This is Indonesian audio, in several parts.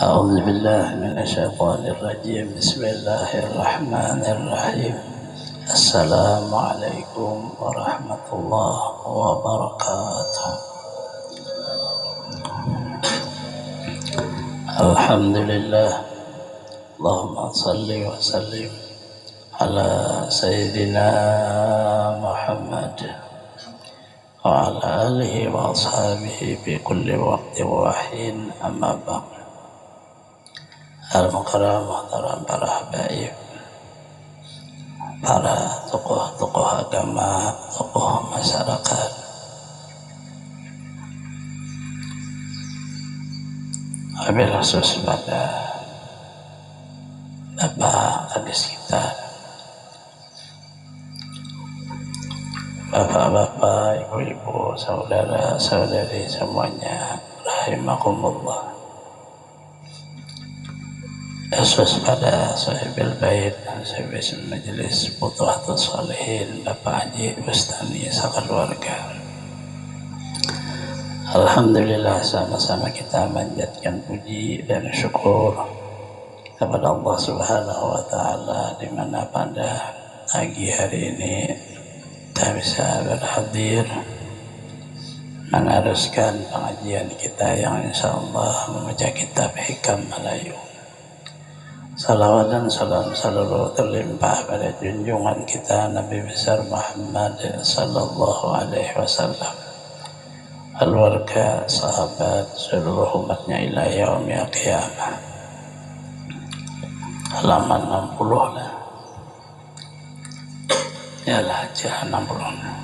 أعوذ بالله من الشيطان الرجيم. بسم الله الرحمن الرحيم. السلام عليكم ورحمة الله وبركاته. الحمد لله. اللهم صل وسلم على سيدنا محمد وعلى آله وأصحابه في كل وقت وحين. أما بعد. Al-Mukarram, muhtaram para habaib, para tokoh-tokoh agama, tokoh masyarakat, wabil khusus pada Bapak Kadis kita, Bapak-bapak, ibu-ibu, saudara-saudari semuanya, rahimakumullah. Khusus pada sahibil bait, sahibil majelis Putuhatus Shalihin, Bapak Haji Bustani, sekeluarga. Alhamdulillah, sama-sama kita manjatkan puji dan syukur kepada Allah Subhanahu wa Ta'ala, di mana pada pagi hari ini kita bisa berhadir meneruskan pengajian kita yang insyaallah membaca kitab Hikam Melayu. Salawat dan salam selalu terlimpah pada junjungan kita Nabi besar Muhammad sallallahu alaihi wasallam, keluarga, sahabat, seluruh umatnya ila yaumil qiyamah. Halaman 60 lah. Yalah aja 60.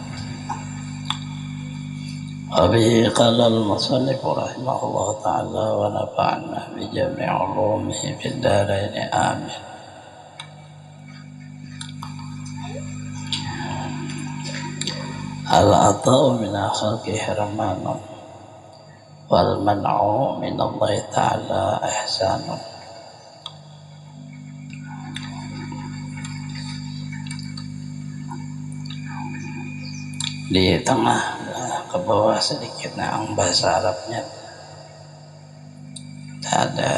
Wabihi qala al-musannif rahimahullah ta'ala wa nafa'na bi jami' ulumihi fid dharain amin. Al-ata'u min khalqi hirmanun wal man'u min Allah ta'ala ihsanun. Di tengah ke bawah sedikit yang bahasa Arabnya ada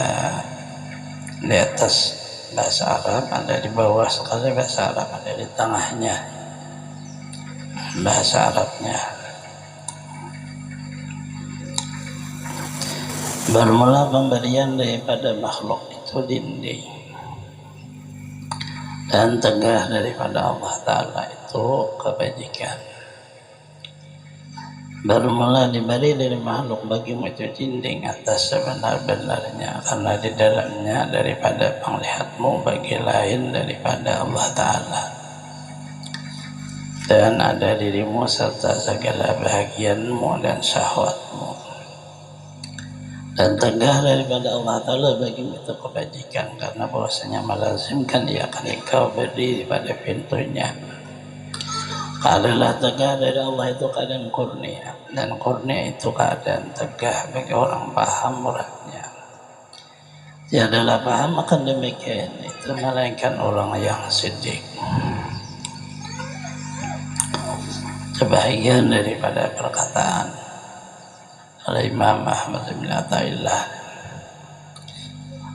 di atas bahasa Arab, ada di bawah sekali bahasa Arab, ada di tengahnya bahasa Arabnya. Bermula pemberian daripada makhluk itu dinding, dan tegah daripada Allah Ta'ala itu kebajikan. Bermula diberi dari makhluk bagimu itu dinding atas sebenar-benarnya, karena di dalamnya daripada penglihatmu bagi lain daripada Allah Ta'ala, dan ada dirimu serta segala bahagianmu dan syahwatmu, dan tegah daripada Allah Ta'ala bagimu itu kebajikan, karena bahwasanya melazimkan dia akan engkau berdiri pada pintunya. Adalah tegah dari Allah itu keadaan kurnia, dan kurnia itu keadaan tegah bagi orang paham muradnya. Tiadalah paham akan demikian itu melainkan orang yang siddiq. Sebahagian daripada perkataan oleh Imam Ahmad bin Athaillah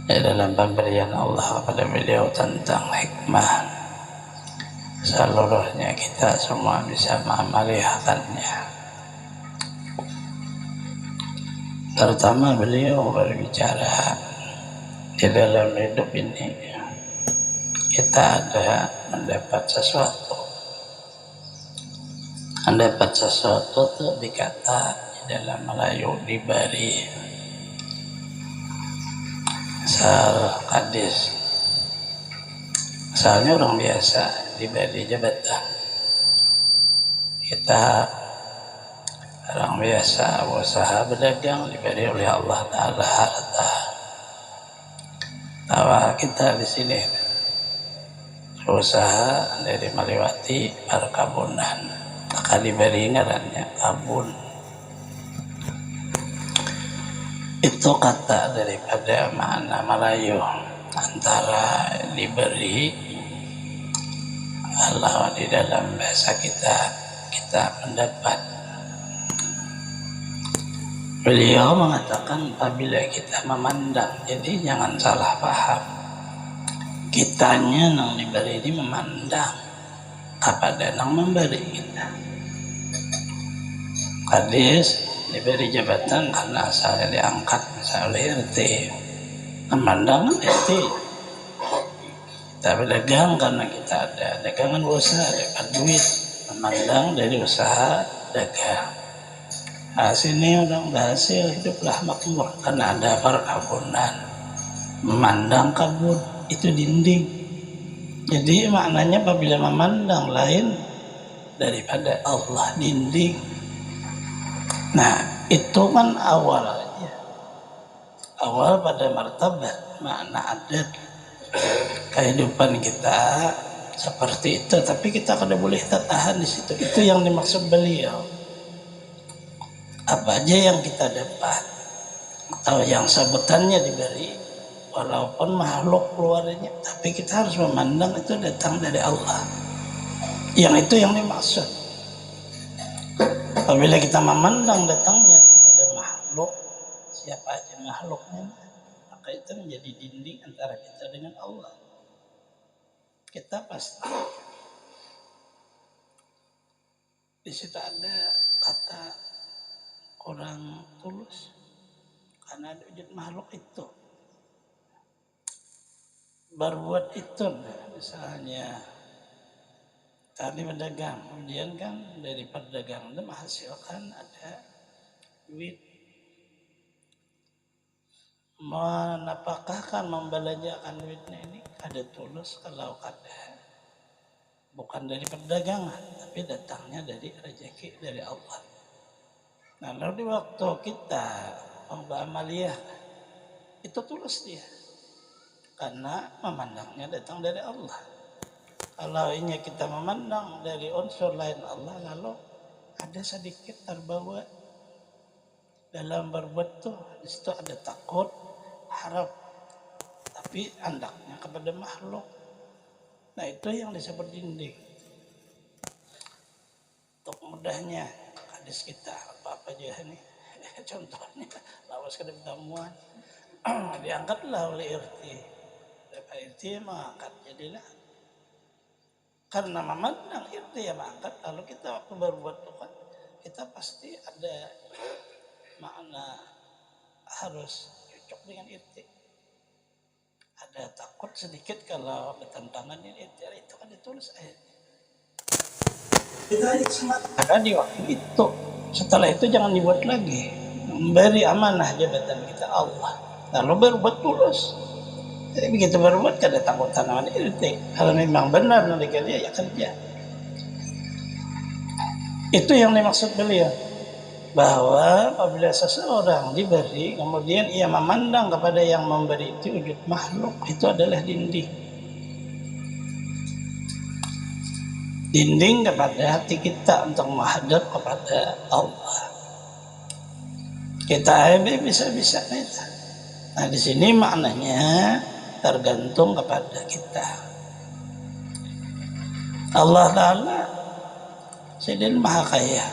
di dalam pemberian Allah kepada beliau tentang hikmah, seluruhnya kita semua bisa mengamalkannya. Pertama, beliau berbicara di dalam hidup ini kita ada mendapat sesuatu. Mendapat sesuatu itu dikata di dalam Melayu diberi. Kadis, misalnya orang biasa diberi jabatan, kita orang biasa usaha berdagang diberi oleh Allah Ta'ala harta. Tawa kita di sini usaha dari melewati perkebunan, maka diberi ngarannya kabun. Itu kata daripada makna Melayu antara diberi Allah di dalam bahasa kita mendapat. Beliau mengatakan apabila kita memandang, jadi jangan salah paham. Kitanya yang diberi ini memandang kepada yang memberi kita. Hadis diberi jabatan karena saya diangkat oleh RT. Memandang RT. Kita berdagang karena kita ada dagangan usaha, dapat duit. Memandang dari usaha dagang. Sini udah berhasil, hiduplah makmur karena ada perkebunan. Memandang kebun itu dinding. Jadi maknanya apabila memandang lain daripada Allah, dinding. Nah itu kan awalnya, awal pada martabat makna adat kehidupan kita seperti itu. Tapi kita kada boleh tertahan di situ. Itu yang dimaksud beliau. Apa aja yang kita dapat atau yang sebutannya diberi, walaupun makhluk keluarnya, tapi kita harus memandang itu datang dari Allah. Yang itu yang dimaksud. Apabila kita memandang datangnya dari makhluk, siapa aja makhluknya, maka itu menjadi dinding antara kita dengan Allah. Kita pasti di situ ada kata kurang tulus karena ada wujud makhluk itu berbuat itu. Misalnya tadi berdagang, kemudian kan dari perdagangan itu menghasilkan ada duit, menapakahkan, membelanjakan duitnya ini ada tulus kalau ada bukan dari perdagangan tapi datangnya dari rezeki dari Allah. Nah lalu di waktu kita amaliyah itu tulus dia karena memandangnya datang dari Allah. Kalau ini kita memandang dari unsur lain Allah, lalu ada sedikit terbawa dalam berbuat tuh, di situ ada takut, harap, tapi andaknya kepada makhluk. Nah itu yang disebut dinding. Untuk mudahnya hadis kita apa aja nih contohnya lawas kedemuan diangkatlah oleh RT. RT mengangkat, jadilah karena memandang RT yang mengangkat. Lalu kita waktu berbuat Tuhan, kita pasti ada makna harus cocok dengan RT. Ada takut sedikit kalau bertentangan dengan RT, itu kan ditulis ayat. Kita ada di waktu itu. Setelah itu jangan dibuat lagi. Memberi amanah jabatan kita Allah. Lalu berbuat tulus. Jadi begitu berbuat kada takut tanaman itu. Kalau memang benar nanti dia ya kerja. Itu yang dimaksud beliau. Bahwa apabila seseorang diberi, kemudian ia memandang kepada yang memberi itu wujud makhluk, itu adalah dinding. Dinding kepada hati kita untuk menghadap kepada Allah. Kita bisa-bisa itu. Nah di sini maknanya tergantung kepada kita. Allah Ta'ala Sayyidil Maha Kaya.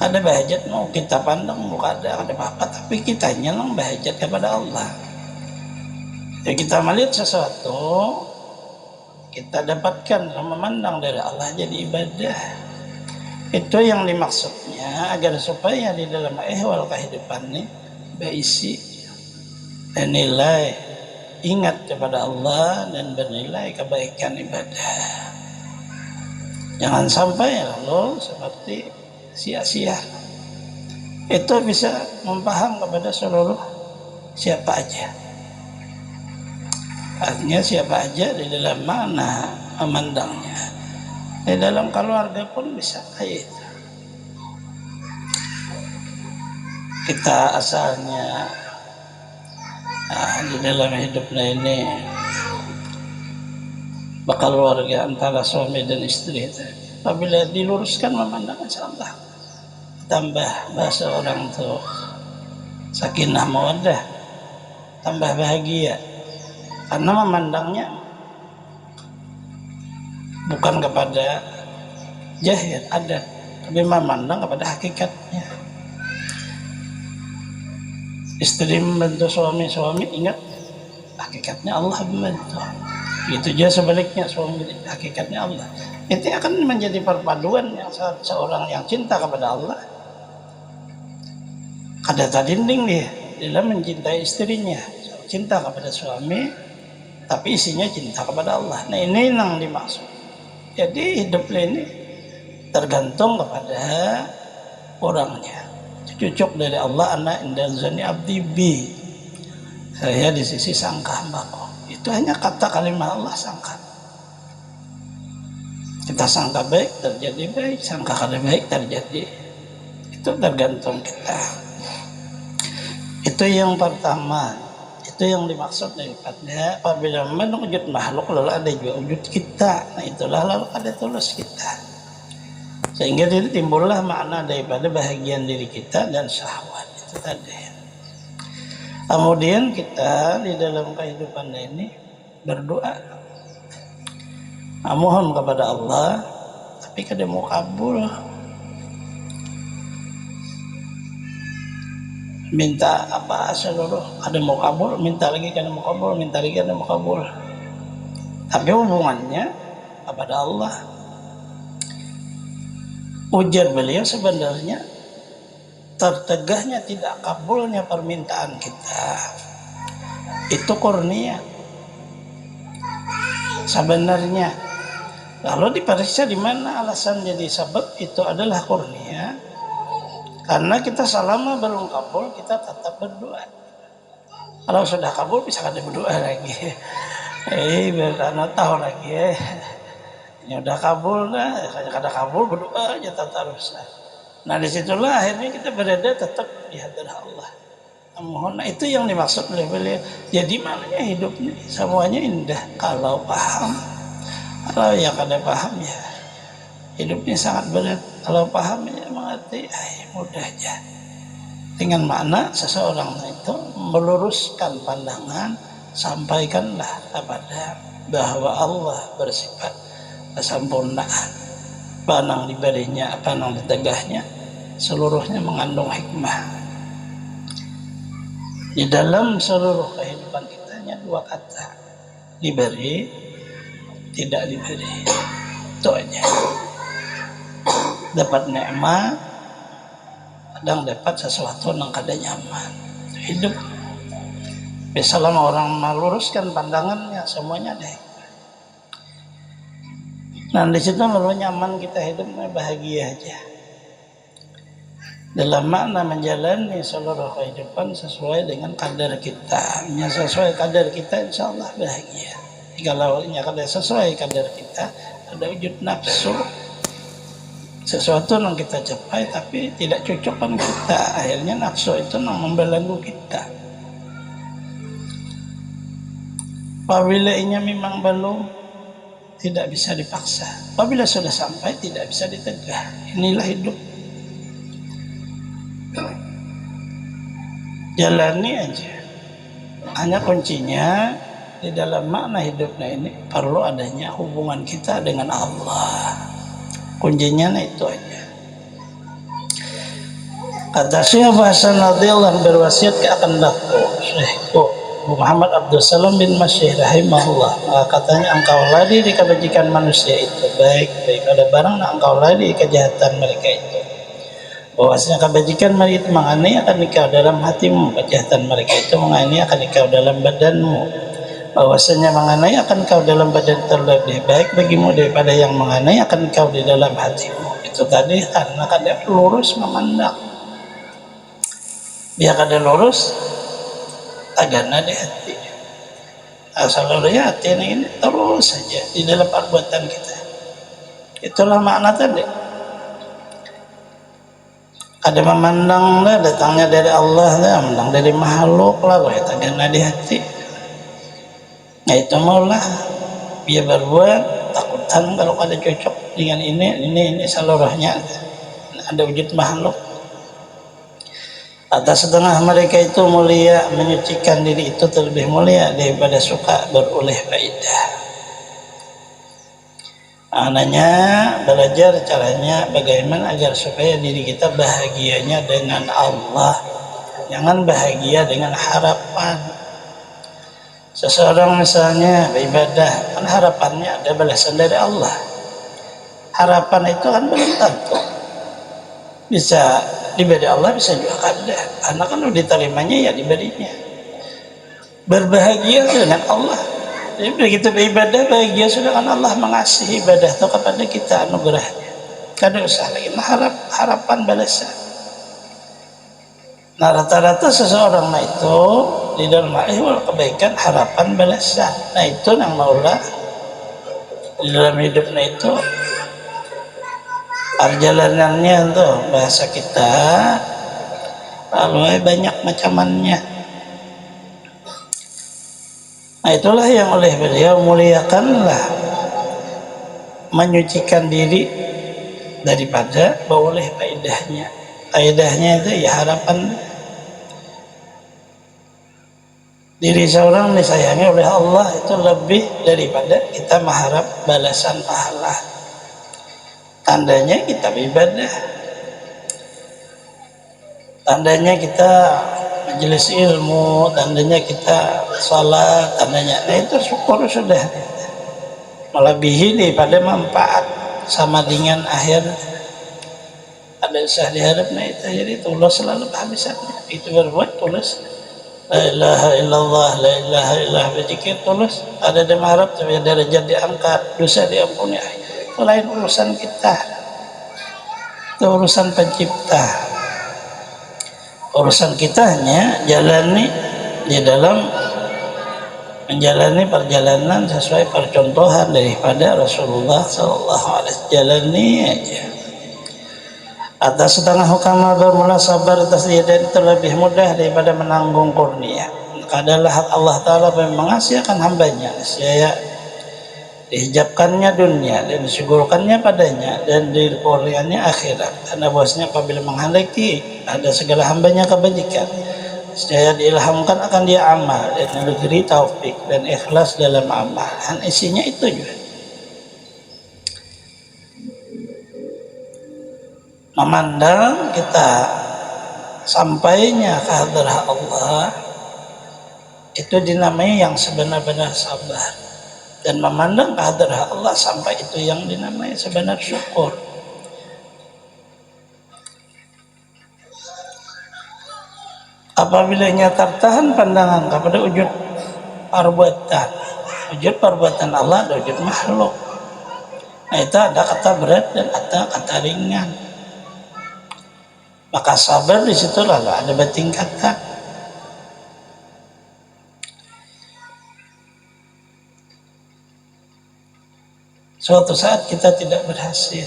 Ada bahajat mau kita pandang, mau ada apa-apa, tapi kitanya lang bahajat kepada Allah. Jadi kita melihat sesuatu, kita dapatkan memandang dari Allah jadi ibadah. Itu yang dimaksudnya agar supaya di dalam ehwal kehidupan ini berisi dan nilai ingat kepada Allah dan bernilai kebaikan ibadah. Jangan sampai lalu seperti sia-sia. Itu bisa memaham kepada seluruh siapa aja. Artinya siapa aja di dalam mana memandangnya. Di dalam keluarga pun bisa kayak itu. Kita asalnya di dalam hidupnya ini bakal keluarga antara suami dan istri itu. Apabila diluruskan memandang insyaallah tambah bahasa orang tuh sakinah mawaddah, tambah bahagia. Karena memandangnya bukan kepada jahil adat, tapi memandang kepada hakikatnya. Istri membantu suami, suami ingat hakikatnya Allah membantu. Itu juga sebaliknya, suami hakikatnya Allah. Itu akan menjadi perpaduan yang seorang yang cinta kepada Allah. Kada tadinding dia dalam mencintai istrinya, cinta kepada suami, tapi isinya cinta kepada Allah. Nah ini yang dimaksud. Jadi hidup ini tergantung kepada orangnya. Cucuk dari Allah, anak indan zani abdi bi. Saya di sisi sangka hambaku. Itu hanya kata kalimat Allah, sangka. Kita sangka baik terjadi baik, sangka kada baik terjadi. Itu tergantung kita. Itu yang pertama. Itu yang dimaksud daripada apabila wujud makhluk lalu ada juga wujud kita. Nah itulah lalu ada tulus kita. Sehingga itu timbullah makna daripada bahagian diri kita dan syahwat itu tadi. Kemudian kita di dalam kehidupan ini berdoa, mohon kepada Allah, tapi kada mau kabul. Minta apa seluruh, ada mau kabul, minta lagi kada mau kabul, minta lagi kada mau kabul. Tapi hubungannya kepada Allah. Ujar beliau sebenarnya tertegahnya tidak kabulnya permintaan kita itu kurnia. Sebenarnya kalau diperiksa di mana alasan jadi sebab itu adalah kurnia, karena kita selama belum kabul kita tetap berdoa. Kalau sudah kabul bisa kada berdoa lagi. Bertanya tahu lagi. Ini udah kabul dah, kada kabul berdoa aja terus. Nah disitulah akhirnya kita berada tetap di hadapan Allah. Mohon, nah itu yang dimaksud oleh beliau. Jadi maknanya hidup ini semuanya indah kalau paham. Kalau ya kada paham ya hidupnya sangat berat. Kalau paham ya mengerti, mudah aja. Dengan makna seseorang itu meluruskan pandangan, sampaikanlah kepada bahwa Allah bersifat kesempurnaan. Panang di barinya, panang di tegahnya, seluruhnya mengandung hikmah. Di dalam seluruh kehidupan kita hanya dua kata, diberi, tidak diberi. Itu aja. Dapat nikmat, kadang dapat sesuatu yang kada nyaman. Hidup. Selama orang meluruskan pandangannya, semuanya ada hikmah. Nah di situ lalu nyaman kita hidup bahagia aja. Dalam makna menjalani seluruh kehidupan sesuai dengan kadar kita. Ya, sesuai kadar kita insya Allah bahagia. Kalau kada sesuai kadar kita, ada wujud nafsu. Sesuatu yang kita capai tapi tidak cocok dengan kita. Akhirnya nafsu itu yang membelenggu kita. Apabila ini memang belum, tidak bisa dipaksa. Apabila sudah sampai tidak bisa ditegah. Inilah hidup. Jalani aja. Hanya kuncinya di dalam makna hidupnya ini perlu adanya hubungan kita dengan Allah. Kuncinya itu aja. Kata Syekh Hasan radhiyallahu berwasiat ke akan Syekh Muhammad Abdul Salam bin Masih rahimahullah, katanya engkau lari di kebajikan manusia itu baik ada barang engkau lari kejahatan mereka itu. Bahwasanya kebajikan mereka itu mengenai akan engkau dalam hatimu, kejahatan mereka itu mengenai akan engkau dalam badanmu. Bahwasanya mengenai akan engkau dalam badan terlebih baik bagimu daripada yang mengenai akan engkau di dalam hatimu. Itu tadi karena kada lurus memandang. Biar kada lurus agana di hati. Asal dari hati ini terus saja di dalam perbuatan kita. Itulah makna tadi. Ada memandang lah datangnya dari Allah lah, memandang dari makhluk lah, itu agana di hati. Nah itu maulah biar berbuat takutan kalau ada cocok dengan ini seluruhnya ada wujud makhluk. Atas setengah mereka itu mulia, menyucikan diri itu terlebih mulia daripada suka beroleh faedah. Anaknya belajar caranya bagaimana agar supaya diri kita bahagianya dengan Allah. Jangan bahagia dengan harapan. Seseorang misalnya beribadah, kan harapannya ada balasan dari Allah. Harapan itu kan belum tentu bisa diberi Allah, bisa juga kada. Karena kan udah diterimanya ya diberinya. Berbahagia dengan Allah. Jadi begitu beribadah bahagia sudah, kan Allah mengasihi ibadah itu kepada kita, anugerahnya. Kada usah lagi harapan balasan. Nah rata-rata seseorang itu di dalam ihwal kebaikan harapan balasan. Nah itu yang maulah di dalam hidupnya itu perjalanannya tuh bahasa kita lalu banyak macamannya. Nah itulah yang oleh beliau muliakanlah, menyucikan diri daripada boleh faedahnya. Faedahnya itu ya harapan diri seorang disayangi oleh Allah itu lebih daripada kita mengharap balasan pahala. Tandanya kita beribadah, tandanya kita majelis ilmu, tandanya kita sholat, tandanya nah itu syukur sudah melebihi daripada manfaat sama dengan akhir. Ada usah diharap nah itu, jadi tulus selalu kehabisannya. Itu berbuat tulus, la ilaha illallah, la ilaha illallah, berzikir tulus, ada yang mengharap derajat diangkat, dosa diampuni. Itu lain urusan kita, itu urusan pencipta. Urusan kita hanya jalani di dalam menjalani perjalanan sesuai percontohan daripada Rasulullah Sallallahu Alaihi Wasallam. Jalani aja. Atas setengah hukama bermula sabar atas dia, dan itu lebih mudah daripada menanggung kurnia. Adalah hak Allah Ta'ala yang mengasihakan hambanya, saya dihijabkannya dunia dan disyukurkannya padanya dan dikurniakannya akhirat. Karena bosnya apabila menghendaki ada segala hambanya kebajikan, saya diilhamkan akan dia amal dan diberi taufik dan ikhlas dalam amal. Dan isinya itu juga memandang kita sampainya ke hadirat Allah, itu dinamai yang sebenar-benar sabar. Dan memandang ke hadirat Allah sampai itu yang dinamai sebenar syukur. Apabila tertahan pandangan kepada wujud perbuatan Allah dan wujud makhluk, nah itu ada kata berat dan ada kata ringan. Maka sabar di situ lalu ada bertingkatan. Suatu saat kita tidak berhasil.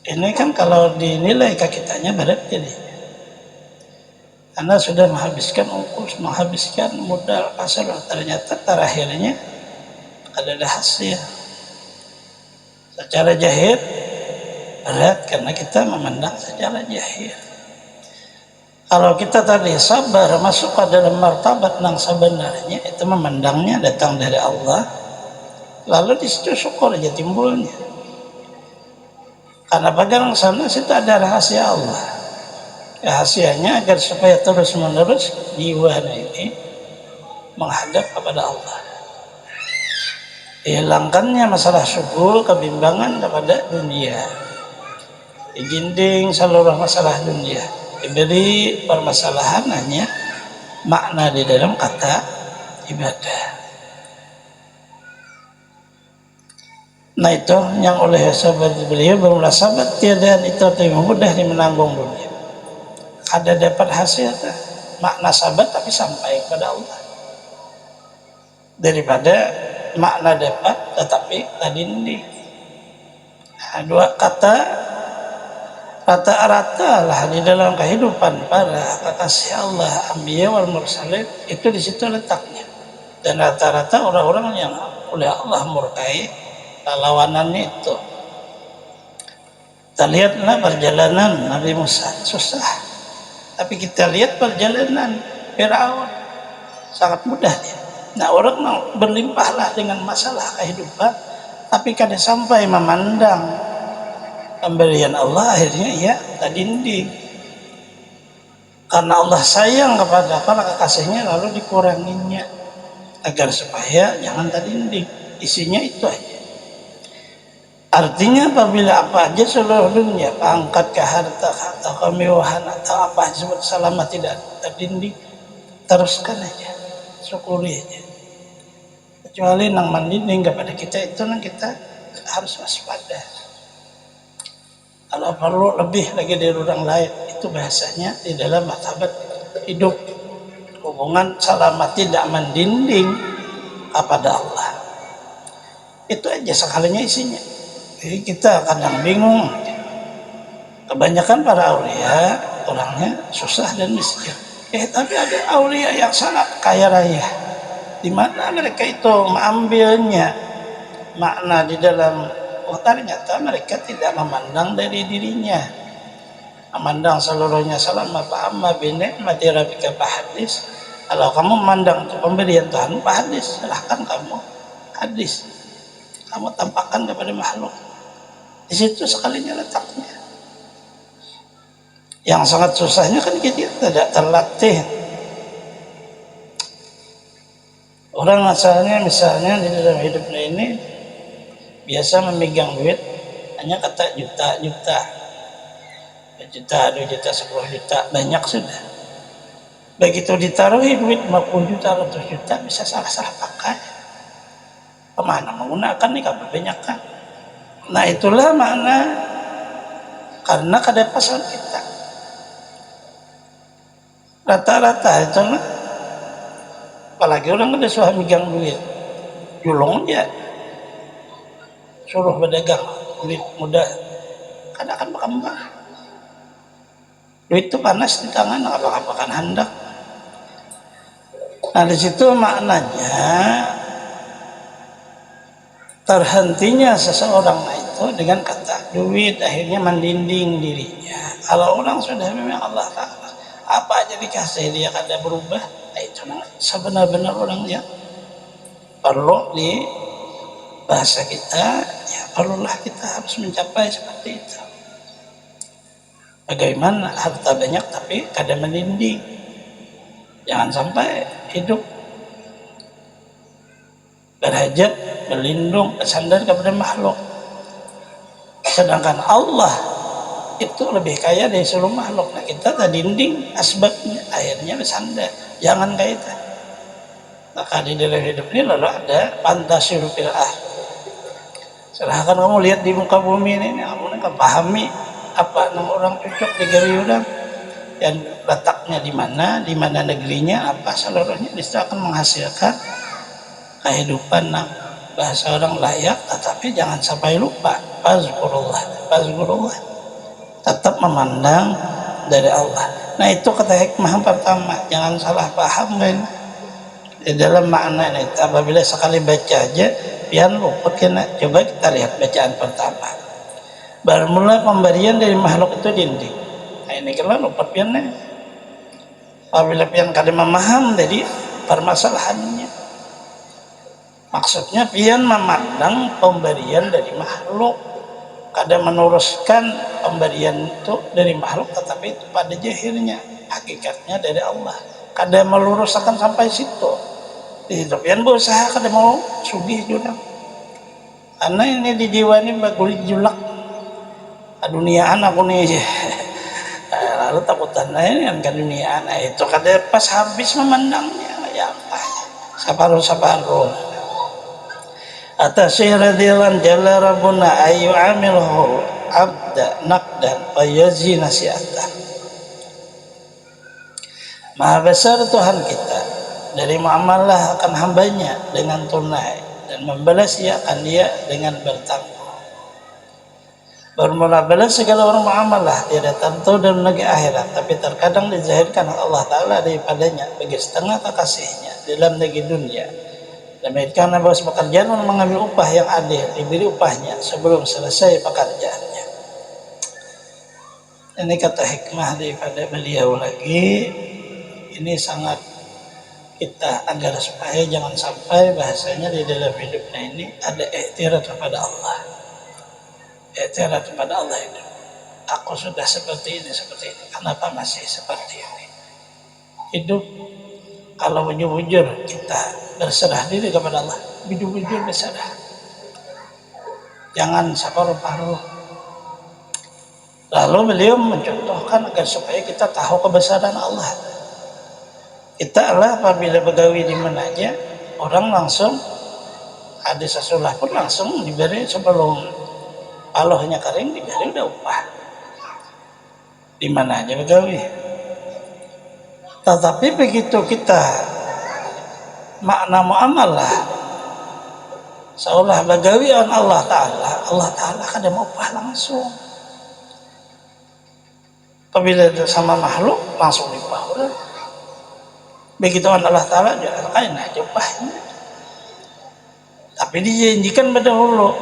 Ini kan kalau dinilai kitanya berat jadi. Karena sudah menghabiskan ongkos, menghabiskan modal pasar, ternyata terakhirnya ada hasil. Secara jahil berat karena kita memandang secara jahil. Kalau kita tadi sabar masuk pada dalam martabat yang sebenarnya, itu memandangnya datang dari Allah, lalu di situ syukur aja timbulnya. Karena pada sana situ ada rahasia Allah. Rahasianya agar supaya terus menerus jiwa ini menghadap kepada Allah. Hilangkannya masalah syukur, kebimbangan kepada dunia. Diginding seluruh masalah dunia, diberi permasalahan hanya makna di dalam kata ibadah. Nah itu yang oleh sahabat beliau bermula sahabat tiada itu lebih mudah menanggung dunia. Ada dapat hasil makna sahabat tapi sampai kepada Allah daripada makna dapat tetapi tadi ini. Nah, dua kata rata-rata lah di dalam kehidupan para kekasih Allah, anbiya wal mursalin, itu di situ letaknya. Dan rata-rata orang-orang yang oleh Allah murkai lawanannya itu. Kita lihatlah perjalanan Nabi Musa susah, tapi kita lihat perjalanan Firaun sangat mudah dia. Nah orang berlimpahlah dengan masalah kehidupan, tapi kadang sampai memandang pemberian Allah akhirnya ya tadinding. Karena Allah sayang kepada para kekasihnya lalu dikuranginya agar supaya jangan terdinding. Isinya itu aja. Artinya apabila apa aja seluruh dunia, pangkat ke harta atau kemewahan atau apa disebut selama tidak terdinding, teruskan aja, syukuri aja. Kecuali nang mendinding kepada kita itu nang kita harus waspada. Kalau perlu lebih lagi dari orang lain, itu bahasanya di dalam martabat hidup. Hubungan selama tidak mendinding kepada Allah. Itu aja sekalinya isinya. Jadi kita kadang bingung. Kebanyakan para aulia orangnya susah dan miskin. Tapi ada aulia yang sangat kaya raya. Di mana mereka itu mengambilnya makna di dalam ternyata mereka tidak memandang dari dirinya. Memandang seluruhnya selama fa'amma bi ni'mati rabbika fahadis. Kalau kamu memandang pemberian Tuhan fahadis, silahkan kamu hadis. Kamu tampakkan kepada makhluk. Di situ sekalinya letaknya. Yang sangat susahnya kan kita tidak terlatih. Orang asalnya misalnya di dalam hidupnya ini biasa memegang duit hanya kata juta, 2 juta, 10 juta, banyak sudah. Begitu ditaruhi duit 50 juta, 100 juta bisa salah-salah pakai. Kemana menggunakan nih kebanyakan. Nah itulah makna karena kedepasan kita. Rata-rata itu lah. Apalagi orang udah suah megang duit, julung aja, suruh berdagang duit mudah, kadang akan berkembang. Duit itu panas di tangan, apa-apakan hendak. Nah di situ maknanya terhentinya seseorang itu dengan kata duit akhirnya mendinding dirinya. Kalau orang sudah memang Allah Ta'ala apa aja dikasih dia kada berubah, nah itu sebenar-benar orang yang perlu di bahasa kita ya perlulah kita harus mencapai seperti itu. Bagaimana harta banyak tapi kada mendinding, jangan sampai hidup berhajat, berlindung, bersandar kepada makhluk. Sedangkan Allah itu lebih kaya dari seluruh makhluk. Nah kita tak dinding asbabnya, akhirnya bersandar. Jangan kayak itu. Maka di dalam hidup ini lalu ada fantasiul fil silahkan kamu lihat di muka bumi ini, kamu kan pahami apa nama orang cocok di orang dan letaknya di mana negerinya, apa seluruhnya bisa akan menghasilkan kehidupan bahasa orang layak, tetapi jangan sampai lupa fazkurullah, tetap memandang dari Allah. Nah itu kata hikmah pertama, jangan salah paham kan di dalam makna ini. Apabila sekali baca aja pian luput kena. Coba kita lihat bacaan pertama, bermula pemberian dari makhluk itu dinding. Nah ini kena luput pian. Apabila pian kada memaham dari permasalahannya, maksudnya pian memandang pemberian dari makhluk, kada meneruskan pemberian itu dari makhluk, tetapi itu pada jahilnya hakikatnya dari Allah. Kada meluruskan sampai situ. Di hidup pian berusaha kada mau sugih juga. Karena ini di jiwa ini baguli julak. Duniaan aku nih. Lalu takutan ini kan keduniaan. Nah, itu kada pas habis memandangnya ya apa? Saparuh. Atasy radhiyallahu jalla rabbuna ayu amilhu abda naqdan wa yazi nasi'atan. Maha besar Tuhan kita dari muamalah akan hambanya dengan tunai dan membalas ia akan dia dengan bertanggung. Bermula balas segala orang muamalah tidak tentu dalam negeri akhirat, tapi terkadang dizahirkan Allah Ta'ala daripadanya bagi setengah kekasihnya dalam negeri dunia. Demikian bahwa pekerjaan untuk mengambil upah yang adil, diberi upahnya sebelum selesai pekerjaannya. Ini kata hikmah daripada beliau lagi. Ini sangat kita agar supaya jangan sampai bahasanya di dalam hidupnya ini ada iktiraf kepada Allah. Iktiraf kepada Allah itu. Aku sudah seperti ini. Kenapa masih seperti ini? hidup. Kalau bujur-bujur kita berserah diri kepada Allah, bujur-bujur berserah, jangan separuh-paruh. Lalu beliau mencontohkan agar supaya kita tahu kebesaran Allah. Kita Allah apabila begawi di mana aja, orang langsung ada sesulah pun langsung diberi sebelum palohnya kering, diberi udah upah. Di mana aja begawi. Tetapi begitu kita makna muamalah seolah begawi on Allah Ta'ala kada mau upah langsung. Apabila sama makhluk langsung dipah udah. Begitu Allah Ta'ala lain aja upahnya. Tapi dijanjikan berdahulu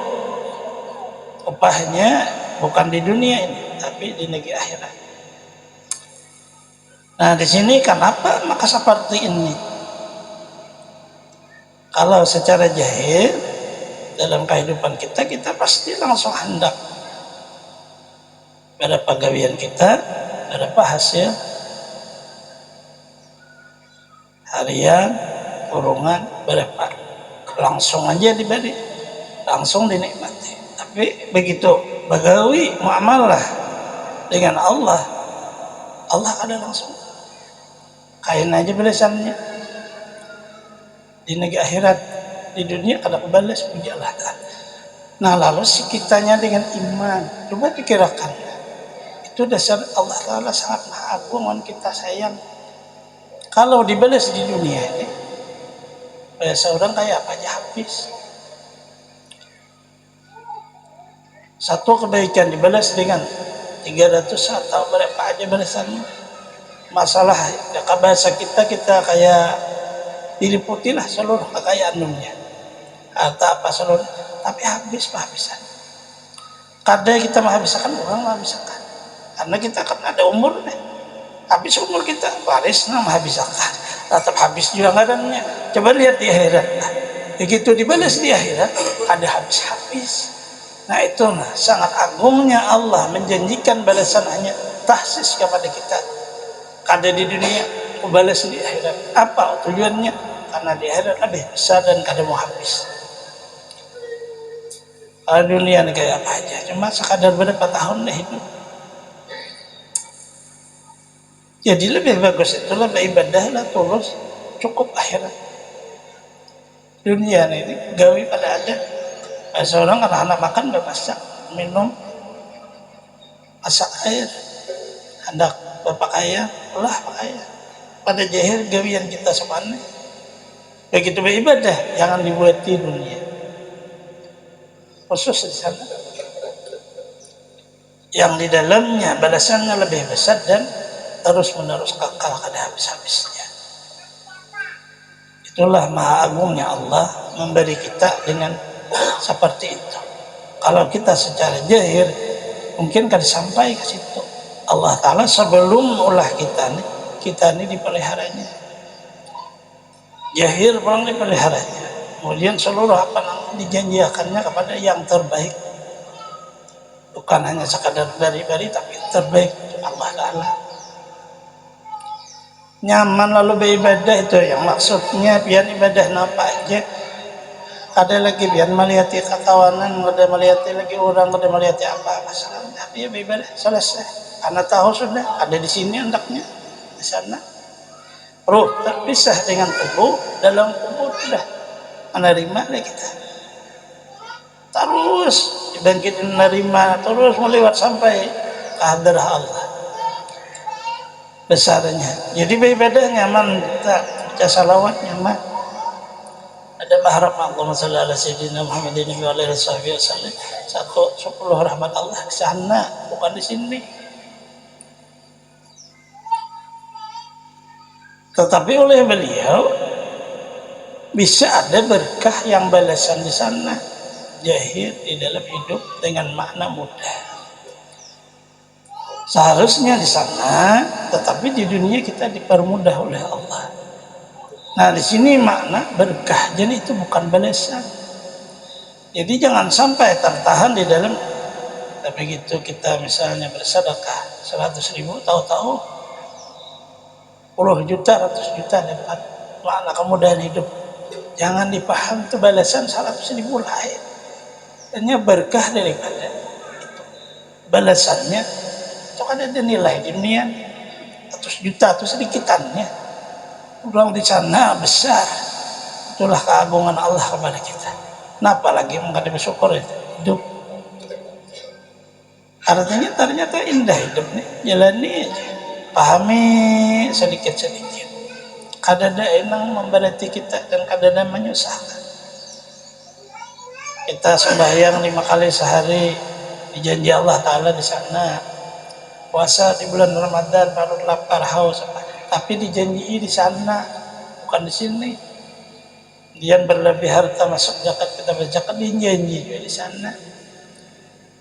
upahnya bukan di dunia ini, tapi di negeri akhirat. Nah di sini kenapa maka seperti ini? Kalau secara jahil dalam kehidupan kita pasti langsung hendak berapa pegawaian kita, berapa hasil harian, kurungan, berapa langsung aja diberi, langsung dinikmati. Tapi begitu begawi muamalah dengan Allah ada langsung kain aja balasannya di negeri akhirat. Di dunia kada kebalas, puji Allah Ta'ala. Nah lalu si kitanya dengan iman, coba pikirkan, itu dasar Allah Ta'ala sangat maha agung kita sayang. Kalau dibalas di dunia ini, bahasa orang kayak apa aja habis. Satu kebaikan dibalas dengan 300 atau berapa aja balasannya. Masalah bahasa kita kayak diliputilah seluruh kekayaan dunia, harta apa seluruh, tapi habis penghabisan. Kadang kita menghabiskan, orang menghabiskan, karena kita kan ada umur deh. Habis umur kita warisnya menghabiskan, tetap habis juga kadangnya. Coba lihat di akhirat, begitu dibalas di akhirat ada habis. Nah itu sangat agungnya Allah menjanjikan balasan hanya tahsis kepada kita. Kada di dunia, balas di akhirat. Apa tujuannya? Karena di akhirat lebih besar dan kada mau habis. Kalau dunia ini kayak apa aja, cuma sekadar berapa tahun deh hidup. Jadi lebih bagus itulah beribadah lah tulus, cukup akhirat. Dunia ini gawi pada ada. Seorang anak-anak makan udah masak, minum, masak air, hendak berpakaian, ulah pakaian. Pada jahil gawian kita semuanya. Begitu beribadah, jangan dibuat di dunia. Khusus di sana. Yang di dalamnya balasannya lebih besar dan terus menerus kekal kada habis-habisnya. Itulah maha agungnya Allah memberi kita dengan seperti itu. Kalau kita secara jahil mungkin kada sampai ke situ. Allah Ta'ala sebelum ulah kita ini dipeliharanya. Jahil orang dipeliharanya. Kemudian seluruh apa yang dijanjikannya kepada yang terbaik. Bukan hanya sekadar bari-bari tapi terbaik Allah Ta'ala. Nyaman lalu beribadah itu yang maksudnya biar ibadah nampak aja. Ada lagi biar melihat kekawanan, ada melihat lagi orang, ada melihat apa masalahnya. Tapi beribadah selesai. Karena tahu sudah ada di sini hendaknya di sana. Ruh terpisah dengan tubuh, dalam tubuh sudah menerima kita. Terus dibangkit menerima, terus melewat sampai ke hadrah Allah. Besarnya. Jadi beribadah nyaman, kita baca salawat nyaman. Ada mahram Allahumma shalli ala sayyidina Muhammadin wa alihi wasallam. 10 rahmat Allah di sana, bukan di sini. Tetapi oleh beliau bisa ada berkah yang balasan di sana, jahil di dalam hidup dengan makna mudah. Seharusnya di sana, tetapi di dunia kita dipermudah oleh Allah. Nah di sini makna berkah, jadi itu bukan balasan. Jadi jangan sampai tertahan di dalam. Tapi begitu kita misalnya bersedekah 100.000, tahu-tahu 10 juta, 100 juta dapat makna kemudahan hidup. Jangan dipaham itu balasan 100.000 lain. Hanya berkah daripada itu. Balasannya itu kan ada nilai di dunia 100 juta itu sedikitannya. Uang di sana besar. Itulah keagungan Allah kepada kita. Nah, apalagi menghadapi syukur itu hidup. Artinya ternyata indah hidup nih, jalani aja, pahami sedikit-sedikit. Kadada enang memberati kita dan kadada menyusahkan. Kita sembahyang 5 kali sehari, dijanji Allah Ta'ala di sana. Puasa di bulan Ramadan, baru lapar haus, tapi dijanji di sana, bukan di sini. Kemudian berlebih harta masuk zakat, kita berzakat dijanji juga di sana.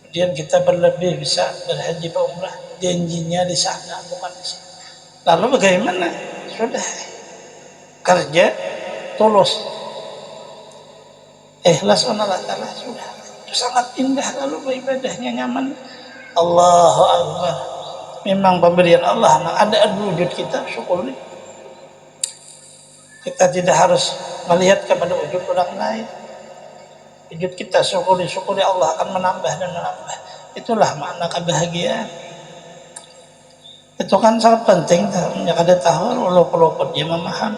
Kemudian kita berlebih bisa berhaji umrah, janjinya di sana bukan di sini. Lalu bagaimana? Sudah kerja tulus, ikhlas Allah Ta'ala, sudah. Itu sangat indah, lalu beribadahnya nyaman. Allahu Akbar. Memang pemberian Allah, ada wujud kita syukuri. Kita tidak harus melihat kepada wujud orang lain. Wujud kita syukuri Allah akan menambah dan menambah. Itulah makna kebahagiaan. Itu kan sangat penting. Ya kada tahu walaupun dia memaham.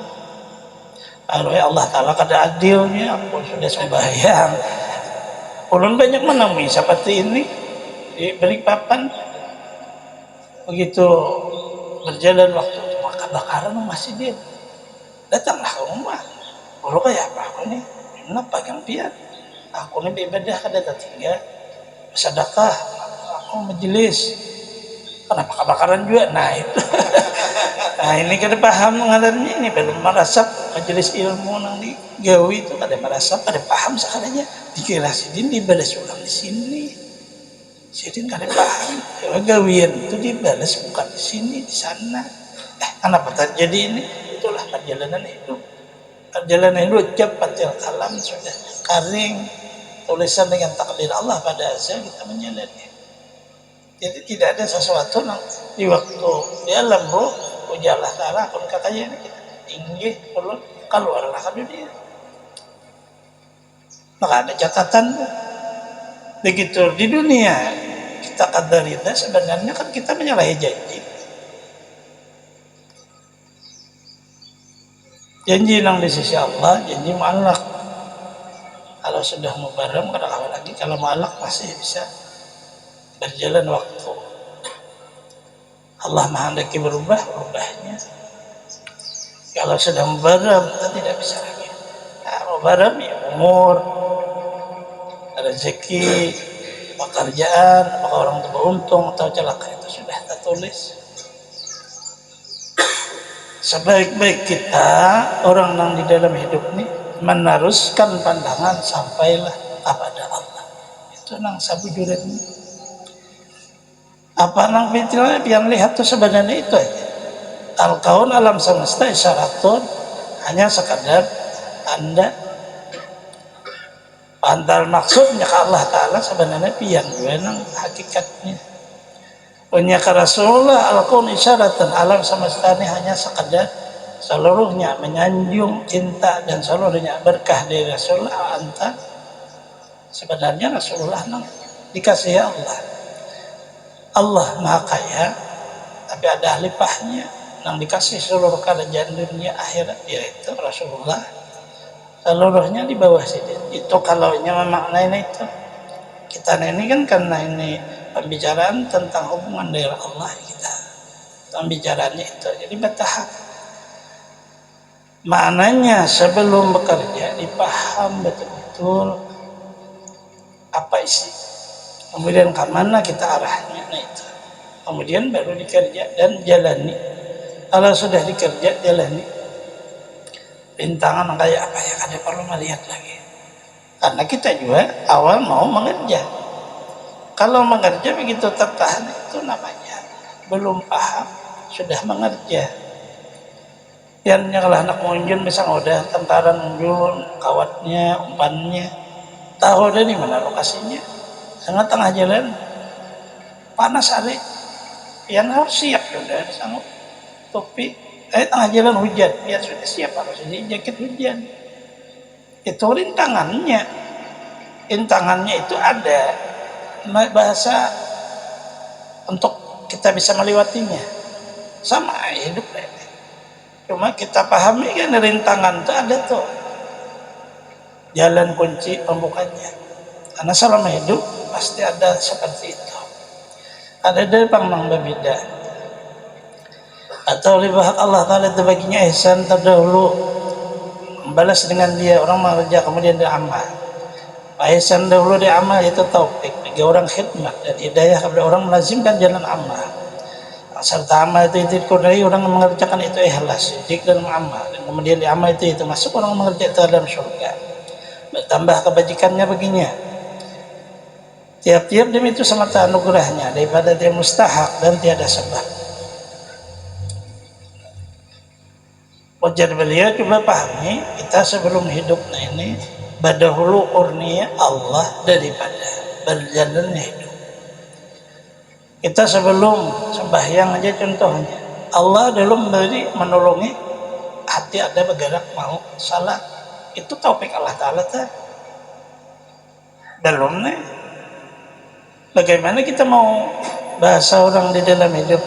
Kalau Allah Ta'ala kada adilnya, aku sudah sembahyang. Ulun banyak menemui seperti ini di Balikpapan. Begitu berjalan waktu maka kebakaran masih dia. Datanglah ke rumah. Kalau kayak apa aku nih? Kenapa yang biar? Aku nih beribadah kada tertinggal. Sedekah, aku majelis. Kenapa kebakaran juga? Nah itu. Nah ini kada paham mengalarnya ini belum merasap majelis ilmu nang digawi itu kada merasap, kada paham sekadanya. Dikira sidin dibalas ulang di sini. Sidin kada paham. Gawian itu dibalas bukan di sini, di sana. Kenapa terjadi ini? Itulah perjalanan hidup. Perjalanan hidup cepat kalam sudah kering, tulisan dengan takdir Allah pada azal kita menjalani. Jadi tidak ada sesuatu yang di waktu di alam roh ujar Allah Ta'ala pun katanya kita tinggi perlu keluarlah ke dunia. Maka ada catatan begitu di dunia kita kadarida sebenarnya kan kita menyalahi janji. Janji yang di sisi Allah, janji mu'allaq. Kalau sudah mubarram, kadang-kadang lagi kalau mu'allaq masih bisa berjalan waktu. Allah menghendaki berubahnya. Kalau sudah mubarram, kita tidak bisa lagi. Nah, mubarram ya umur, rezeki, pekerjaan, apakah orang itu beruntung atau celaka itu sudah tertulis. Sebaik-baik kita orang yang di dalam hidup ini meneruskan pandangan sampailah kepada Allah. Itu nang sabujuran. Apa nang fitrah yang lihat tuh sebenarnya itu aja. Al-kaun alam semesta isyaratun hanya sekadar tanda. Pantal maksudnya ke Allah Ta'ala sebenarnya pian juga nang hakikatnya. Punya ke Rasulullah al-kaun isyaratan alam semesta ini hanya sekadar seluruhnya menyanjung cinta dan seluruhnya berkah dari Rasulullah anta. Sebenarnya Rasulullah nang dikasihi Allah. Allah Maha Kaya, tapi ada lipahnya yang dikasih seluruh kerajaan dunia akhirat, yaitu Rasulullah. Seluruhnya di bawah sini. Itu kalau memaknai itu. Kita ini kan karena ini pembicaraan tentang hubungan dengan Allah kita. Pembicaraannya itu jadi bertahap. Maknanya sebelum bekerja dipaham betul-betul apa isi. Kemudian ke mana kita arahnya, nah itu. Kemudian baru dikerja dan jalani. Kalau sudah dikerja, jalani. Rintangan kayak apa ya, kada perlu melihat lagi. Karena kita juga awal mau mengerja. Kalau mengerja begitu tertahan, itu namanya belum paham, sudah mengerja. Yang nyakalah anak munjun bisa ngodah tentara munjun, kawatnya, umpannya. Tahu dari mana lokasinya. Sangat tengah jalan panas hari yang harus siap sudah sanggup topi tengah jalan hujan, ya sudah siap harus jadi jaket hujan. Itu rintangannya itu ada bahasa untuk kita bisa melewatinya. Sama hidup ini. Cuma kita pahami kan rintangan itu ada tuh jalan kunci pembukanya. Karena selama hidup pasti ada seperti itu. Ada dari pangmang berbeda. Atau libah Allah Ta'ala itu baginya ihsan terdahulu, membalas dengan dia orang mengerja kemudian dia amal. Ihsan dahulu dia amal itu taufik bagi orang khidmat dan hidayah kepada orang melazimkan jalan amal. Serta amal itu dari orang mengerjakan itu ikhlas, sidik dan amal, dan kemudian di amal itu masuk orang mengerjakan itu dalam surga. Bertambah kebajikannya baginya. Tiap-tiap demi itu semata anugerahnya daripada dia mustahak dan tiada sebab. Wajar beliau coba pahami kita sebelum hidup ini badahulu kurnia Allah daripada berjalannya hidup. Kita sebelum sembahyang aja contohnya, Allah dulu menolongi hati ada bergerak mau salat, itu taufik Allah Ta'ala ta. Belum nih. Bagaimana kita mau bahasa orang di dalam hidup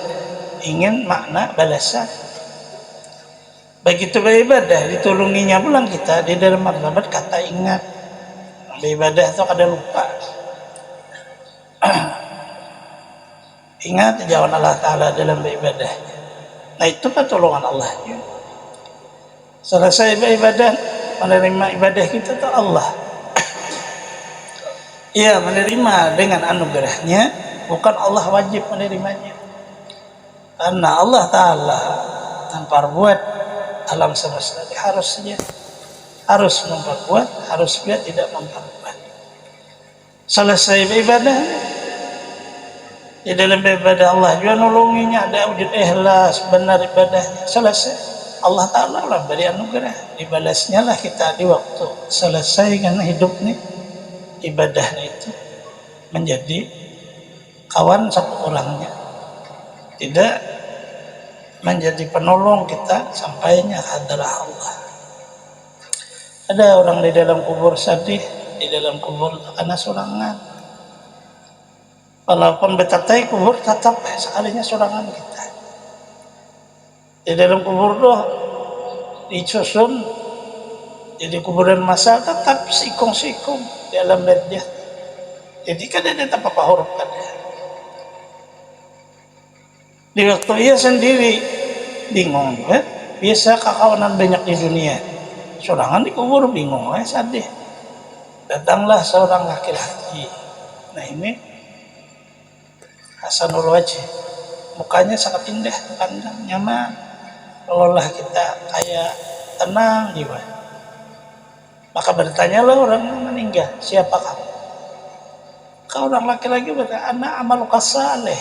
ingin makna balasan. Begitu beribadah ditolonginya pulang kita di dalam martabat kata ingat. Beribadah itu kadang lupa. Ingat jawaban Allah Ta'ala dalam beribadahnya. Nah itu pertolongan Allah. Selesai beribadah, menerima ibadah kita itu Allah. Ia menerima dengan anugerahnya, bukan Allah wajib menerimanya. Karena Allah Ta'ala tanpa buat alam semesta harus memperbuat, harus dia tidak memperbuat. Selesai beribadah, di dalam ibadah Allah juga nolonginya, ada wujud ikhlas benar ibadahnya, selesai Allah Ta'ala lah beri anugerah, dibalasnya lah kita di waktu selesai karena hidup nih ibadahnya itu menjadi kawan satu orangnya, tidak menjadi penolong kita sampainya hadrah Allah. Ada orang di dalam kubur sedih, di dalam kubur karena sorangan. Walaupun betatai kubur tetap sekalinya sorangan kita. Di dalam kubur doh disusun jadi kuburan masal tetap sikung-sikung di alam bednya. Jadi kan ada tanpa huruf kan. Di waktu ia sendiri bingung kan. Biasa kakawanan banyak di dunia. Sorangan di kubur bingung sedih. Datanglah seorang laki-laki. Nah ini Hasanul wajh, mukanya sangat indah, pandang, nyaman. Kalaulah kita kayak tenang jiwa. Maka bertanyalah orang yang meninggal, siapa kamu? Kau orang laki-laki berkata, ana amaluka saleh.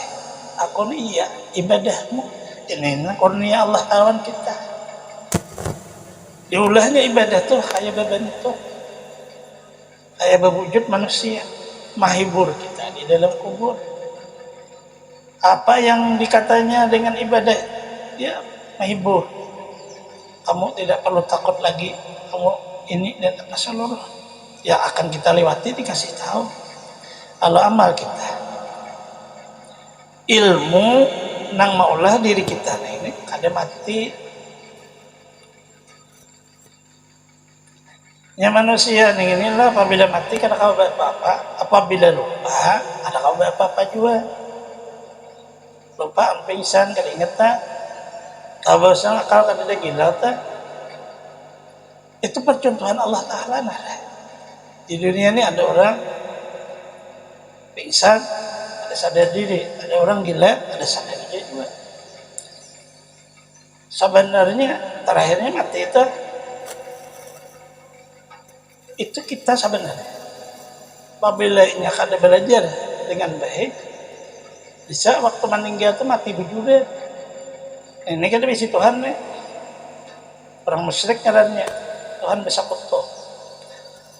Aku ni iya ibadahmu. Ini kurnia Allah tawan kita. Diulahnya ibadah tuh kayak berbentuk, kayak berwujud manusia, mahibur kita di dalam kubur. Apa yang dikatanya dengan ibadah, ya menghibur. Kamu tidak perlu takut lagi, kamu ini dan apa seluruh yang akan kita lewati dikasih tahu. Kalau amal kita, ilmu nang maulah diri kita nah ini kada mati. Ya manusia inilah apabila mati kada kau apa-apa, apabila lupa ada kau apa-apa juga. Lupa pingsan kada inget tak tabasang akal kada ada gila tak. Itu percontohan Allah Ta'ala nah. Di dunia ini ada orang pingsan ada sadar diri, ada orang gila ada sadar diri juga. Sebenarnya terakhirnya mati itu kita sebenarnya apabila ini kada belajar dengan baik bisa waktu meninggal itu mati bujur. Ini kan bisi Tuhan nih. Orang musyrik ngarannya Tuhan bisa kutuk.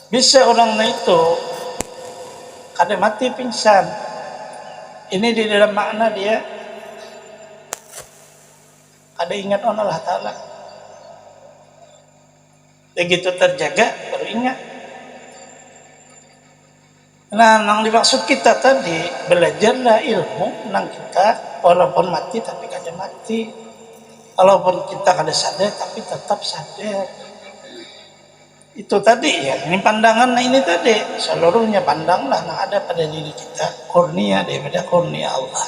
Bisa orang itu kada mati pingsan. Ini di dalam makna dia ada ingat on Allah Ta'ala. Begitu terjaga baru ingat. Nah, yang dimaksud kita tadi belajarlah ilmu nang kita walaupun mati tapi kada mati, walaupun kita kada sadar tapi tetap sadar. Itu tadi ya, ini pandangan ini tadi seluruhnya pandanglah yang ada pada diri kita, kurnia daripada kurnia Allah.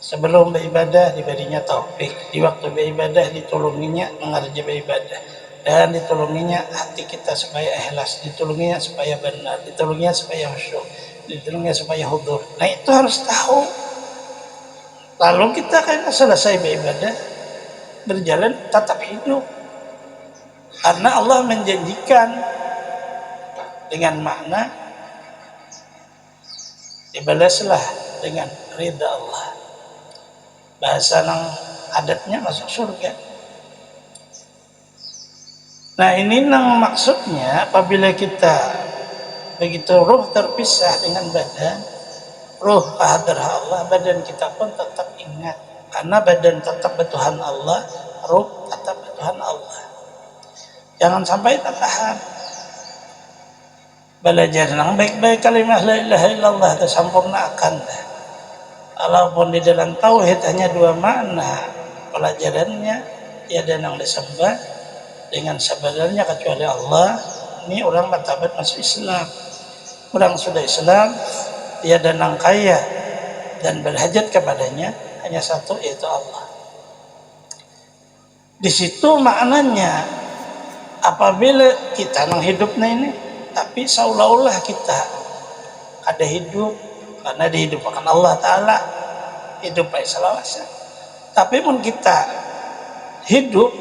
Sebelum beribadah diberinya taufik, di waktu beribadah ditolonginya mengerja beribadah, dan ditolonginya hati kita supaya ikhlas, ditolonginya supaya benar, ditolonginya supaya khusyuk, ditolonginya supaya hudur. Nah itu harus tahu. Lalu kita kan selesai beribadah berjalan tetap hidup, karena Allah menjanjikan dengan makna dibalaslah dengan ridha Allah. Bahasa nang adatnya masuk surga. Nah ini nang maksudnya apabila kita begitu ruh terpisah dengan badan, ruh kehadirah Allah, badan kita pun tetap ingat, karena badan tetap bertuhan Allah, ruh tetap bertuhan Allah. Jangan sampai tertahan. Belajar nang baik-baik kalimah la ilaha illallah itu sempurnakan. Walaupun di dalam tauhid hanya dua makna pelajarannya, tiada yang disembah dengan sebenarnya kecuali Allah. Ini orang martabat masuk Islam. Orang sudah Islam, tiada nang kaya dan berhajat kepadanya hanya satu, yaitu Allah. Di situ maknanya apabila kita nang hidupnya ini, tapi seolah-olah kita ada hidup karena dihidupkan Allah Ta'ala, hidup baik selawasa. Tapi pun kita hidup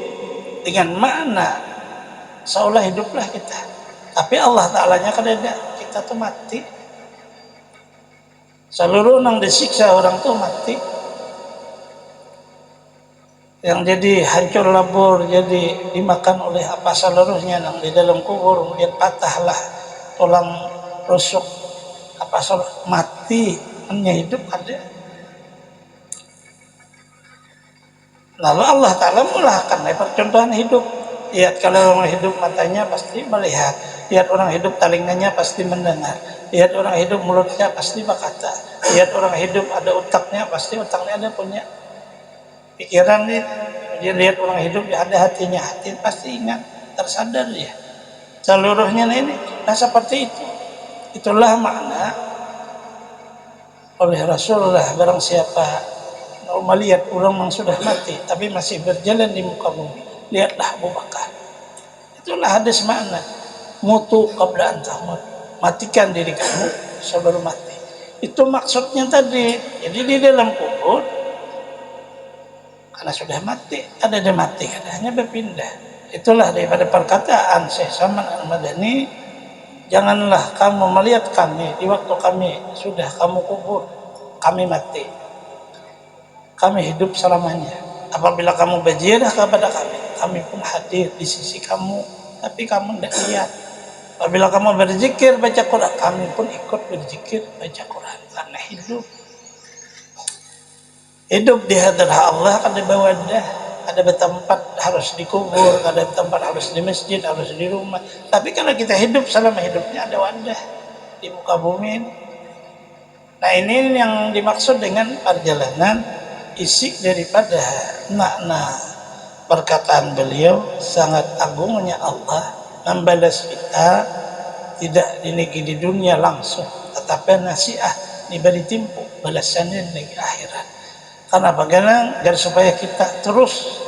dengan makna seolah hiduplah kita, tapi Allah Ta'alanya kadang kita tuh mati. Seluruh nang disiksa orang tuh mati, yang jadi hancur labur, jadi dimakan oleh apa seluruhnya nang di dalam kubur, kemudian patahlah tulang rusuk apa seluruh mati, hanya hidup ada. Lalu Allah Ta'ala mulahkan percontohan hidup. Lihat kalau orang hidup matanya pasti melihat, lihat orang hidup telinganya pasti mendengar, lihat orang hidup mulutnya pasti berkata, lihat orang hidup ada otaknya pasti otaknya ada punya pikiran nih. Dia lihat orang hidup ya ada hatinya, hati pasti ingat, tersadar dia seluruhnya ini. Nah seperti itu, itulah makna oleh Rasulullah, barang siapa mau melihat orang yang sudah mati tapi masih berjalan di muka bumi, lihatlah Abu Bakar. Itulah hadis makna mutu qabla an tamut, matikan diri kamu sebelum mati. Itu maksudnya tadi. Jadi di dalam kubur karena sudah mati, ada dia mati, hanya berpindah. Itulah daripada perkataan Syekh Saman Al-Madani, janganlah kamu melihat kami di waktu kami sudah kamu kubur, kami mati, kami hidup selamanya. Apabila kamu berziarah kepada kami, kami pun hadir di sisi kamu, tapi kamu tidak lihat. Apabila kamu berzikir baca Quran, kami pun ikut berzikir baca Quran, karena hidup di hadapan Allah ada bawadah, ada bertempat harus dikubur, ada tempat harus di masjid, harus di rumah. Tapi kalau kita hidup selama hidupnya ada wadah di muka bumi. Nah ini yang dimaksud dengan perjalanan, isi daripada makna perkataan beliau, sangat agungnya Allah membalas kita tidak di negeri di dunia langsung, tetapi nasiah diberi timpu balasannya di negeri akhirat. Karena bagaimana? Agar supaya kita terus,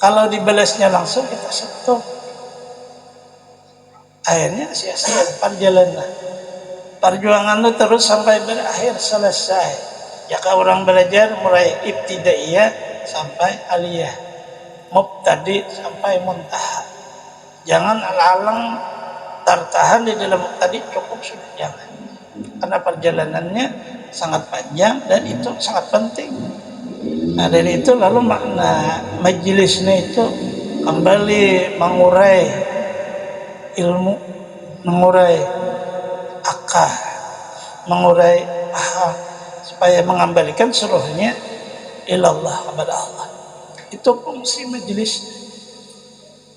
kalau dibalasnya langsung kita stop, akhirnya sia-sia perjuangan itu terus sampai berakhir selesai. Jika orang belajar mulai ibtidaiyah sampai aliyah, mubtadi sampai muntaha, jangan alang-alang tertahan di dalam mubtadi, cukup sudah, jangan. Karena perjalanannya sangat panjang dan itu sangat penting. Nah dari itu lalu makna majelisnya itu kembali mengurai ilmu, mengurai akal, mengurai paham, supaya mengembalikan seluruhnya ilallah, kepada Allah. Itu fungsi majelis.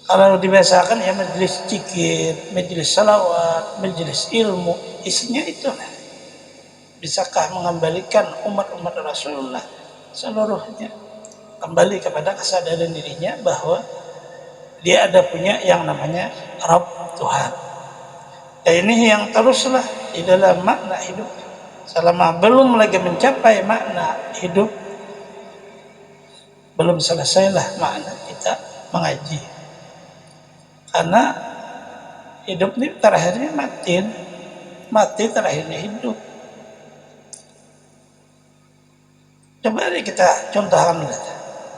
Kalau dibiasakan ya majelis zikir, majelis salawat, majelis ilmu, isinya itu. Bisakah mengembalikan umat-umat Rasulullah seluruhnya kembali kepada kesadaran dirinya bahwa dia ada punya yang namanya Rabb, Tuhan. Dan ini yang teruslah di dalam makna hidup. Selama belum lagi mencapai makna hidup, belum selesailah makna kita mengaji. Karena hidup ini terakhirnya mati, mati terakhirnya hidup. Coba kita contohkan dulu.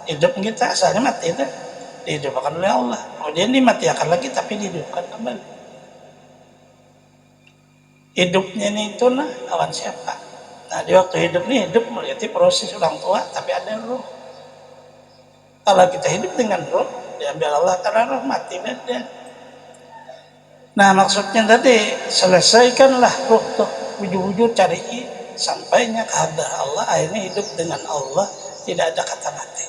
Hidup kita asalnya mati itu dihidupkan oleh Allah. Kemudian dimatikan lagi tapi dihidupkan kembali. Hidupnya ini itu lawan siapa? Nah di waktu hidup ini hidup melihat proses orang tua tapi ada roh. Kalau kita hidup dengan roh, diambil Allah karena roh mati beda. Nah maksudnya tadi selesaikanlah roh tuh wujud-wujud cari sampainya ke hadrat Allah, akhirnya hidup dengan Allah, tidak ada kata mati.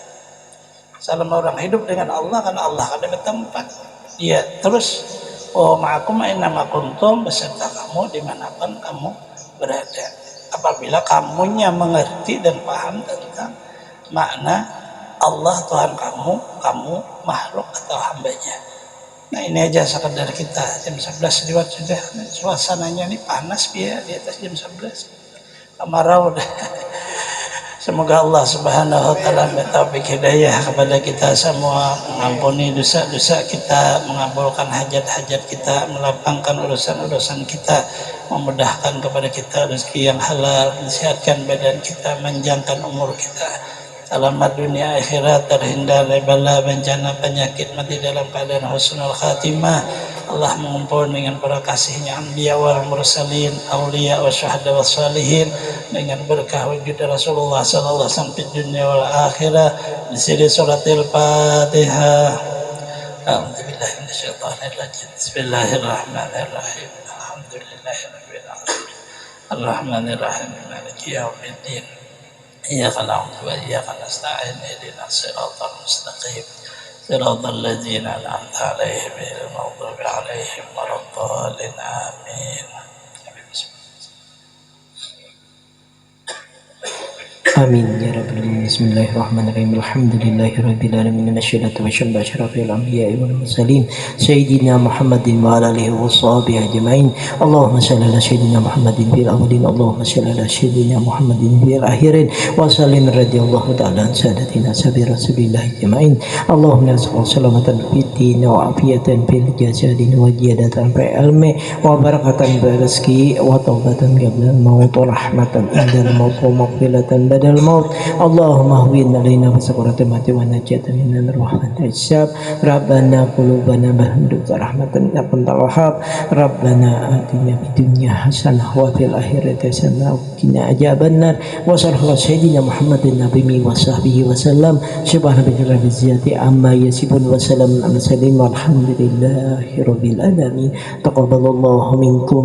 Selama orang hidup dengan Allah, kan Allah ada di tempat. Dia terus, oh ma'akum ainama kuntum, beserta kamu dimanapun kamu berada. Apabila kamunya mengerti dan paham tentang makna Allah Tuhan kamu, kamu makhluk atau hambanya. Nah ini aja sekedar kita jam 11 lewat sudah, suasananya ini panas ya di atas jam 11. Amarau. Semoga Allah Subhanahu wa taala bertaufik hidayah kepada kita semua, mengampuni dosa-dosa kita, mengabulkan hajat-hajat kita, melapangkan urusan-urusan kita, memudahkan kepada kita rezeki yang halal, mensehatkan badan kita, menjangan umur kita. Selamat dunia akhirat, terhindar dari bala bencana penyakit, mati dalam keadaan husnul khatimah. Allah mengumpul dengan para kasihnya anbiya wal mursalin, auliya wa syuhada wa salihin, dengan berkah wujud Rasulullah sallallahu alaihi wasallam di dunia wal akhirah. Di sini suratil Fatihah. A'udzubillahi minasyaitonir rajim. Bismillahirrahmanirrahim. Alhamdulillahirabbil alamin. Arrahmanir rahim. Maliki yaumiddin. Iyyaka na'budu wa iyyaka nasta'in. Ihdinas siratal mustaqim. Siratal ladzina an'amta 'alaihim ghairil maghdubi 'alaihim waladdallin. Amin. Amin ya rabbal alamin. Bismillahirrahmanirrahim. Alhamdulillahirabbil alamin. Wassalatu wassalamu ala asyrafil anbiya'i wal mursalin sayyidina Muhammadin wa ala alihi washabihi ajmain. Allahumma shalli ala sayyidina Muhammadin fil awwalin, Allahumma shalli ala sayyidina Muhammadin fil akhirin, wa sallim radhiyallahu ta'ala an sadatina sabi rasulillah ajmain. Allahumma salli salamatan fid din wa afiyatan fil jasadi wa ziyadatan fil ilmi wa barakatan fil rizqi wa taubatan qabla al-maut wa rahmatan indal maut wa maghfiratan badal maut. Allahumma hwin alaina fasaqaratul mati wa najatan minan rahmat hisab. Rabbana qulubana bahmuduk rahmatan ya kuntal wahhab. Rabbana atina fid dunya hasanah wa fil akhirati hasanah wa qina adzabannar. Wa sallallahu sayyidina Muhammadin nabiyyi wa sahbihi wa sallam. Subhanallahi rabbil izzati amma yasifun wa salamun alal mursalin walhamdulillahi rabbil alamin. Taqabbalallahu minkum.